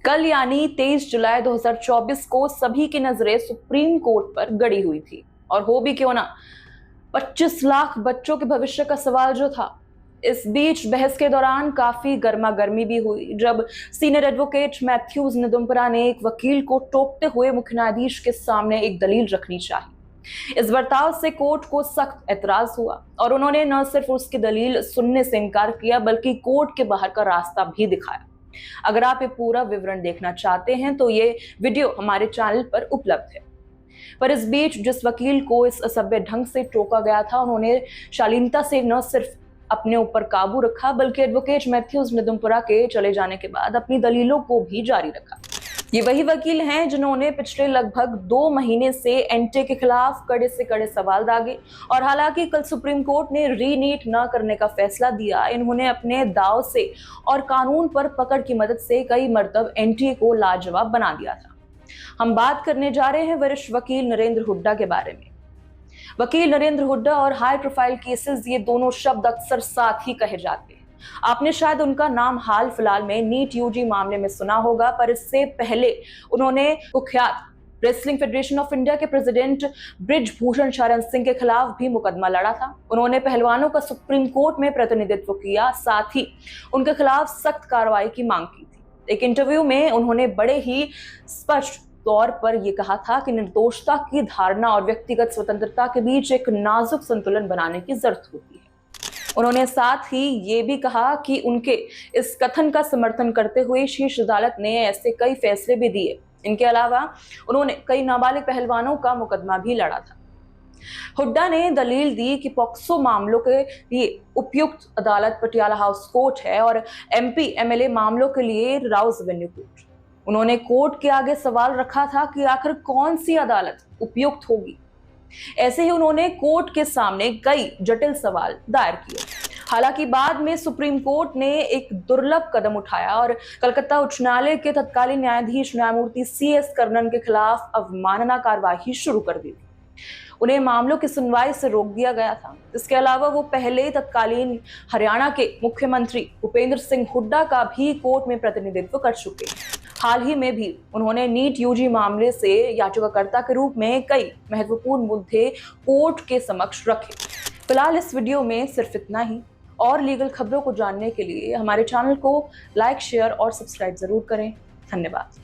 कल यानी 23 जुलाई 2024 को सभी की नजरें सुप्रीम कोर्ट पर गड़ी हुई थी। और हो भी क्यों ना, 25 लाख बच्चों के भविष्य का सवाल जो था। इस बीच बहस के दौरान काफी गर्मा गर्मी भी हुई जब सीनियर एडवोकेट मैथ्यूज निदुम्परा ने एक वकील को टोकते हुए मुख्य न्यायाधीश के सामने एक दलील रखनी चाहिए। इस बर्ताव से कोर्ट को सख्त एतराज हुआ और उन्होंने न सिर्फ उसकी दलील सुनने से इनकार किया बल्कि कोर्ट के बाहर का रास्ता भी दिखाया। अगर आप ये पूरा विवरण देखना चाहते हैं तो ये वीडियो हमारे चैनल पर उपलब्ध है। पर इस बीच जिस वकील को इस असभ्य ढंग से टोका गया था, उन्होंने शालीनता से न सिर्फ अपने ऊपर काबू रखा बल्कि एडवोकेट मैथ्यूज निदुम्परा के चले जाने के बाद अपनी दलीलों को भी जारी रखा। ये वही वकील हैं जिन्होंने पिछले लगभग 2 महीने से एनटीए के खिलाफ कड़े से कड़े सवाल दागे। और हालांकि कल सुप्रीम कोर्ट ने रीनीट न करने का फैसला दिया, इन्होंने अपने दाव से और कानून पर पकड़ की मदद से कई मरतब एनटीए को लाजवाब बना दिया था। हम बात करने जा रहे हैं वरिष्ठ वकील नरेंद्र हुड्डा के बारे में। वकील नरेंद्र हुड्डा और हाई प्रोफाइल केसेस, ये दोनों शब्द अक्सर साथ ही कहे जाते हैं। आपने शायद उनका नाम हाल फिलहाल में नीट यूजी मामले में सुना होगा, पर इससे पहले उन्होंने कुख्यात रेसलिंग फेडरेशन ऑफ इंडिया के प्रेसिडेंट ब्रिजभूषण शरण सिंह के खिलाफ भी मुकदमा लड़ा था। उन्होंने पहलवानों का सुप्रीम कोर्ट में प्रतिनिधित्व किया, साथ ही उनके खिलाफ सख्त कार्रवाई की मांग की थी। एक इंटरव्यू में उन्होंने बड़े ही स्पष्ट तौर पर यह कहा था कि निर्दोषता की धारणा और व्यक्तिगत स्वतंत्रता के बीच एक नाजुक संतुलन बनाने की जरूरत होती है। उन्होंने साथ ही ये भी कहा कि उनके इस कथन का समर्थन करते हुए शीर्ष अदालत ने ऐसे कई फैसले भी दिए। इनके अलावा उन्होंने कई नाबालिग पहलवानों का मुकदमा भी लड़ा था। हुड्डा ने दलील दी कि पॉक्सो मामलों के लिए उपयुक्त अदालत पटियाला हाउस कोर्ट है और एमपी एमएलए मामलों के लिए राउज एवेन्यू कोर्ट। उन्होंने कोर्ट के आगे सवाल रखा था कि आखिर कौन सी अदालत उपयुक्त होगी। ऐसे ही उन्होंने कोर्ट के सामने कई जटिल सवाल दायर किए। हालांकि बाद में सुप्रीम कोर्ट ने एक दुर्लभ कदम उठाया और कलकत्ता उच्च न्यायालय के तत्कालीन न्यायाधीश न्यायमूर्ति CS कर्णन के खिलाफ अवमानना कार्यवाही शुरू कर दी थी। उन्हें मामलों की सुनवाई से रोक दिया गया था। इसके अलावा वो पहले तत्कालीन हरियाणा के मुख्यमंत्री भूपेंद्र सिंह हुड्डा का भी कोर्ट में प्रतिनिधित्व कर चुके हैं। हाल ही में भी उन्होंने नीट यूजी मामले से याचिकाकर्ता के रूप में कई महत्वपूर्ण मुद्दे कोर्ट के समक्ष रखे। फिलहाल इस वीडियो में सिर्फ इतना ही। और लीगल खबरों को जानने के लिए हमारे चैनल को लाइक, शेयर और सब्सक्राइब जरूर करें। धन्यवाद।